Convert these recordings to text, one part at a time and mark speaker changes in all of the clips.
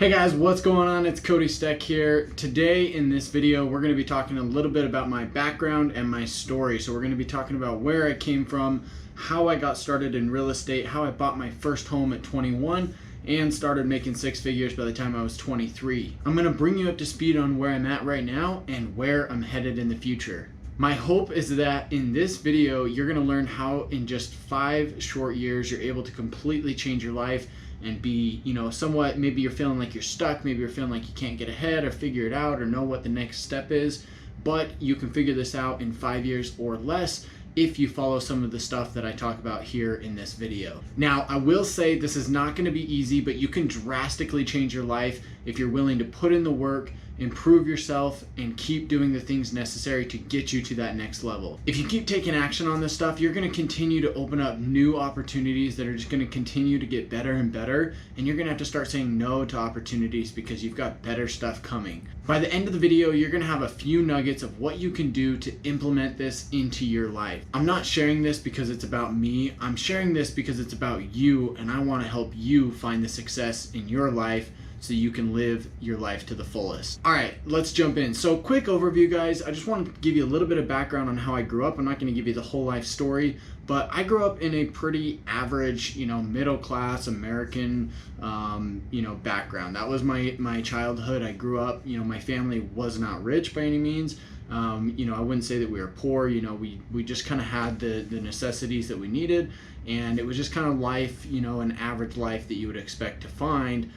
Speaker 1: Hey guys, what's going on? It's Cody Steck here. Today in this video, we're going to be talking a little bit about my background and my story. So we're going to be talking about where I came from, how I got started in real estate, how I bought my first home at 21, and started making six figures by the time I was 23. I'm going to bring you up to speed on where I'm at right now and where I'm headed in the future. My hope is that in this video, you're going to learn how in just 5 short years, you're able to completely change your life and be, somewhat, maybe you're feeling like you're stuck, maybe you're feeling like you can't get ahead or figure it out or know what the next step is, but you can figure this out in 5 years or less if you follow some of the stuff that I talk about here in this video. Now, I will say this is not going to be easy, but you can drastically change your life if you're willing to put in the work, improve yourself, and keep doing the things necessary to get you to that next level. If you keep taking action on this stuff, you're going to continue to open up new opportunities that are just going to continue to get better and better, and you're going to have to start saying no to opportunities because you've got better stuff coming. By the end of the video, you're going to have a few nuggets of what you can do to implement this into your life. I'm not sharing this because it's about me. I'm sharing this because it's about you, and I want to help you find the success in your life so you can live your life to the fullest. All right, let's jump in. So quick overview, guys. I just want to give you a little bit of background on how I grew up. I'm not going to give you the whole life story, but I grew up in a pretty average, middle class American, background. That was my childhood. I grew up, my family was not rich by any means. I wouldn't say that we were poor. We just kind of had the necessities that we needed, and it was just kind of life, an average life that you would expect to find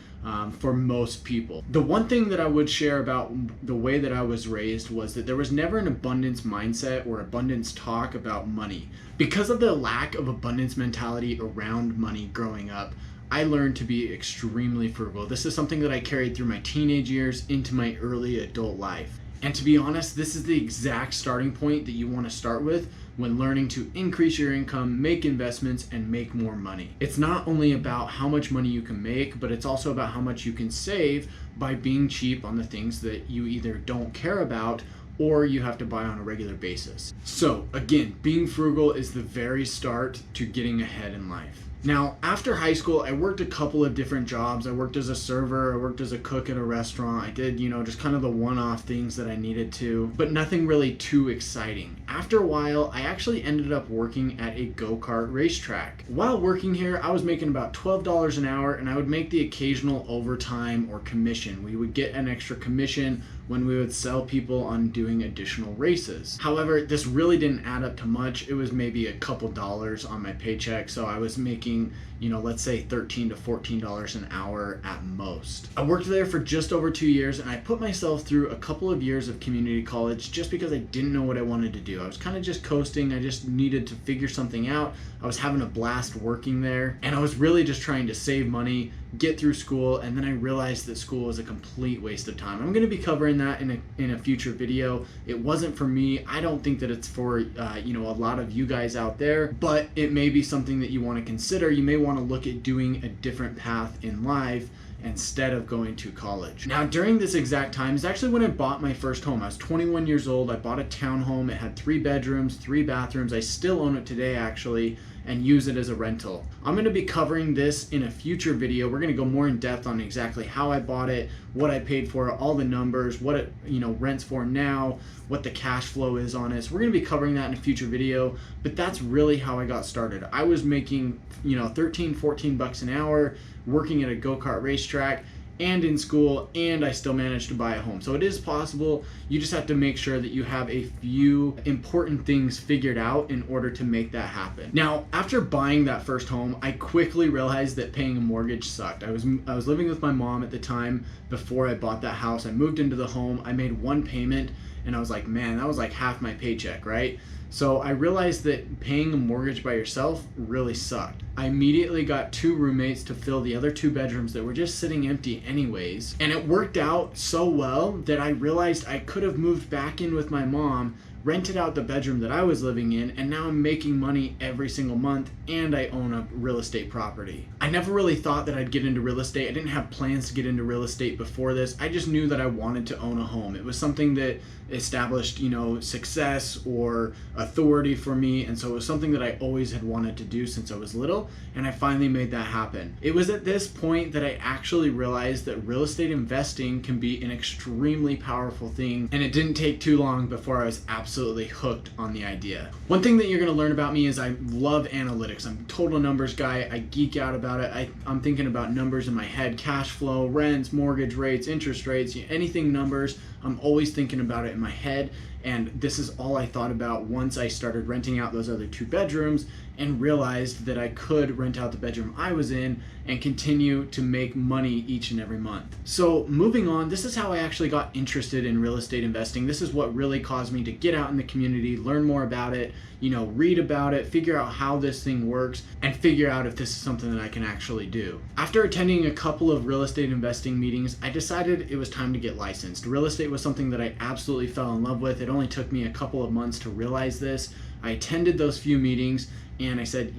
Speaker 1: for most people. The one thing that I would share about the way that I was raised was that there was never an abundance mindset or abundance talk about money. Because of the lack of abundance mentality around money growing up, I learned to be extremely frugal. This is something that I carried through my teenage years into my early adult life. And to be honest, this is the exact starting point that you want to start with when learning to increase your income, make investments, and make more money. It's not only about how much money you can make, but it's also about how much you can save by being cheap on the things that you either don't care about or you have to buy on a regular basis. So again, being frugal is the very start to getting ahead in life. Now, after high school, I worked a couple of different jobs. I worked as a server, I worked as a cook at a restaurant. I did, just kind of the one-off things that I needed to, but nothing really too exciting. After a while, I actually ended up working at a go-kart racetrack. While working here, I was making about $12 an hour, and I would make the occasional overtime or commission. We would get an extra commission when we would sell people on doing additional races. However, this really didn't add up to much. It was maybe a couple dollars on my paycheck, so I was making, let's say $13 to $14 an hour at most. I worked there for just over 2 years, and I put myself through a couple of years of community college just because I didn't know what I wanted to do. I was kind of just coasting. I just needed to figure something out. I was having a blast working there, and I was really just trying to save money, get through school, and then I realized that school was a complete waste of time. I'm going to be covering that in a future video. It wasn't for me. I don't think that it's for a lot of you guys out there, but it may be something that you want to consider. You may want to look at doing a different path in life instead of going to college. Now, during this exact time is actually when I bought my first home. I was 21 years old. I bought a townhome. It had 3 bedrooms, 3 bathrooms. I still own it today, actually, and use it as a rental. I'm going to be covering this in a future video. We're going to go more in depth on exactly how I bought it, what I paid for it, all the numbers, what it rents for now, what the cash flow is on it. So we're going to be covering that in a future video, but that's really how I got started. I was making 13, 14 bucks an hour working at a go-kart racetrack and in school, and I still managed to buy a home. So it is possible. You just have to make sure that you have a few important things figured out in order to make that happen. Now, after buying that first home, I quickly realized that paying a mortgage sucked. I was living with my mom at the time before I bought that house. I moved into the home. I made one payment, and I was like, man, that was like half my paycheck, right? So I realized that paying a mortgage by yourself really sucked. I immediately got 2 roommates to fill the other 2 bedrooms that were just sitting empty anyways. And it worked out so well that I realized I could have moved back in with my mom rented out the bedroom that I was living in, and now I'm making money every single month, and I own a real estate property. I never really thought that I'd get into real estate. I didn't have plans to get into real estate before this. I just knew that I wanted to own a home. It was something that established, success or authority for me, and so it was something that I always had wanted to do since I was little, and I finally made that happen. It was at this point that I actually realized that real estate investing can be an extremely powerful thing, and it didn't take too long before I was absolutely hooked on the idea. One thing that you're going to learn about me is I love analytics. I'm a total numbers guy. I geek out about it. I'm thinking about numbers in my head: cash flow, rents, mortgage rates, interest rates, anything numbers. I'm always thinking about it in my head, and this is all I thought about once I started renting out those other 2 bedrooms and realized that I could rent out the bedroom I was in and continue to make money each and every month. So moving on, this is how I actually got interested in real estate investing. This is what really caused me to get out in the community, learn more about it, read about it, figure out how this thing works, and figure out if this is something that I can actually do. After attending a couple of real estate investing meetings, I decided it was time to get licensed. Real estate was something that I absolutely fell in love with. It only took me a couple of months to realize this. I attended those few meetings, and I said,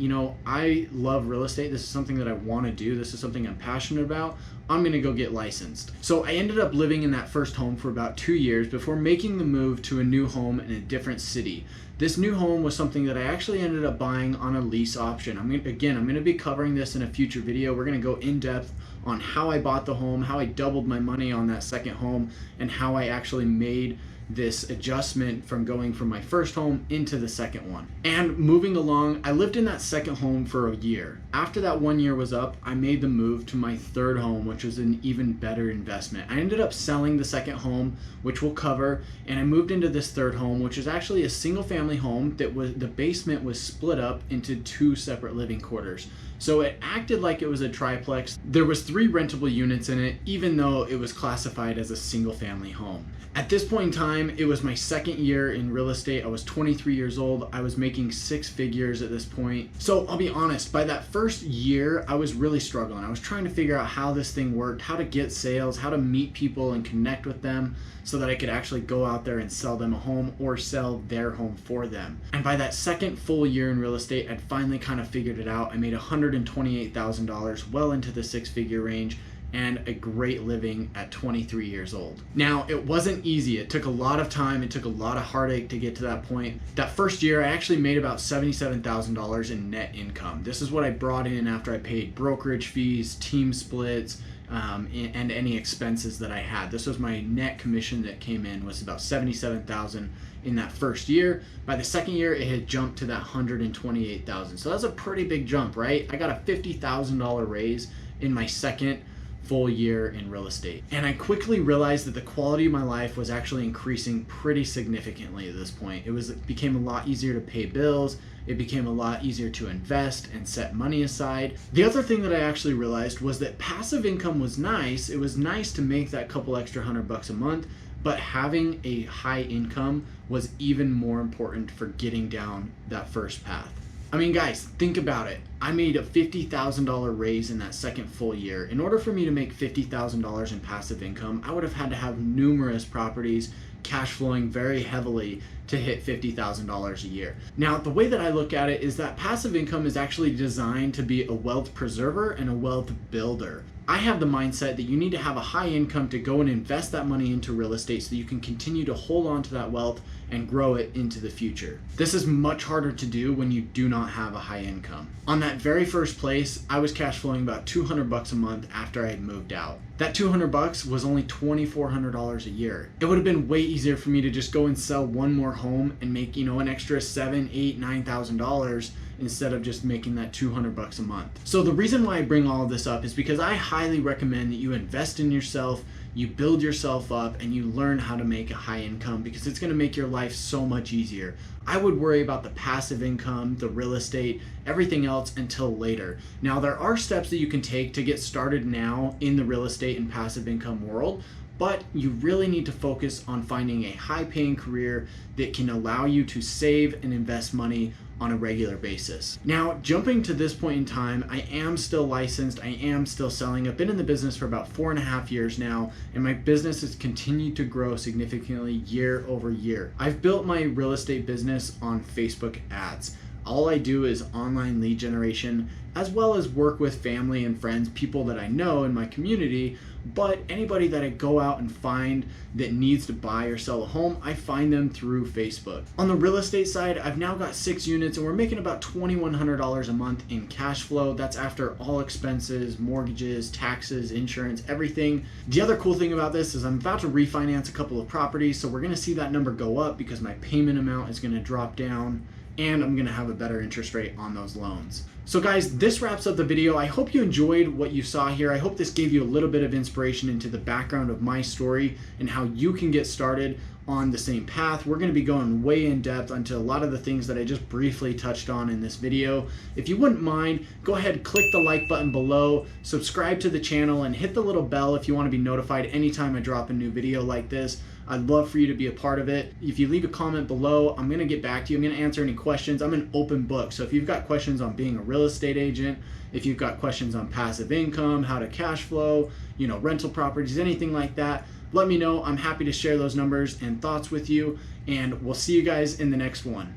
Speaker 1: I love real estate. This is something that I want to do. This is something I'm passionate about. I'm going to go get licensed. So I ended up living in that first home for about 2 years before making the move to a new home in a different city. This new home was something that I actually ended up buying on a lease option. I'm going to be covering this in a future video. We're going to go in depth on how I bought the home, how I doubled my money on that second home, and how I actually made this adjustment from going from my first home into the second one. And moving along, I lived in that second home for a year. After that 1 year was up, I made the move to my third home, which was an even better investment. I ended up selling the second home, which we'll cover, and I moved into this third home, which is actually a single family home that the basement was split up into 2 separate living quarters. So it acted like it was a triplex. There was 3 rentable units in it, even though it was classified as a single family home. At this point in time, it was my second year in real estate. I was 23 years old. I was making 6 figures at this point. So I'll be honest, by that first year, I was really struggling. I was trying to figure out how this thing worked, how to get sales, how to meet people and connect with them so that I could actually go out there and sell them a home or sell their home for them. And by that second full year in real estate, I'd finally kind of figured it out. I made $128,000, well into the 6-figure range, and a great living at 23 years old. Now, it wasn't easy. It took a lot of time. It took a lot of heartache to get to that point. That first year, I actually made about $77,000 in net income. This is what I brought in after I paid brokerage fees, team splits, and any expenses that I had. This was my net commission that came in, was about $77,000 in that first year. By the second year, it had jumped to that $128,000. So that's a pretty big jump, right? I got a $50,000 raise in my second full year in real estate. And I quickly realized that the quality of my life was actually increasing pretty significantly at this point. It became a lot easier to pay bills. It became a lot easier to invest and set money aside. The other thing that I actually realized was that passive income was nice. It was nice to make that couple extra $100 a month, but having a high income was even more important for getting down that first path. I mean, guys, think about it. I made a $50,000 raise in that second full year. In order for me to make $50,000 in passive income, I would have had to have numerous properties cash flowing very heavily to hit $50,000 a year. Now, the way that I look at it is that passive income is actually designed to be a wealth preserver and a wealth builder. I have the mindset that you need to have a high income to go and invest that money into real estate so that you can continue to hold on to that wealth and grow it into the future. This is much harder to do when you do not have a high income. On that very first place, I was cash flowing about $200 a month after I had moved out. That $200 was only $2,400 a year. It would have been way easier for me to just go and sell one more home and make, an extra $7,000, $8,000, $9,000 instead of just making that $200 a month. So the reason why I bring all of this up is because I highly recommend that you invest in yourself, you build yourself up, and you learn how to make a high income, because it's going to make your life so much easier. I would worry about the passive income, the real estate, everything else until later. Now, there are steps that you can take to get started now in the real estate and passive income world, but you really need to focus on finding a high-paying career that can allow you to save and invest money on a regular basis. Now, jumping to this point in time, I am still licensed, I am still selling. I've been in the business for about 4.5 years now, and my business has continued to grow significantly year over year. I've built my real estate business on Facebook ads. All I do is online lead generation, as well as work with family and friends, people that I know in my community, but anybody that I go out and find that needs to buy or sell a home, I find them through Facebook. On the real estate side, I've now got 6 units and we're making about $2,100 a month in cash flow. That's after all expenses, mortgages, taxes, insurance, everything. The other cool thing about this is I'm about to refinance a couple of properties, so we're gonna see that number go up because my payment amount is gonna drop down, and I'm gonna have a better interest rate on those loans. So guys, this wraps up the video. I hope you enjoyed what you saw here. I hope this gave you a little bit of inspiration into the background of my story and how you can get started on the same path. We're gonna be going way in depth onto a lot of the things that I just briefly touched on in this video. If you wouldn't mind, go ahead, click the like button below, subscribe to the channel, and hit the little bell if you wanna be notified anytime I drop a new video like this. I'd love for you to be a part of it. If you leave a comment below, I'm gonna get back to you. I'm gonna answer any questions. I'm an open book. So if you've got questions on being a real estate agent, if you've got questions on passive income, how to cash flow, rental properties, anything like that, let me know. I'm happy to share those numbers and thoughts with you, and we'll see you guys in the next one.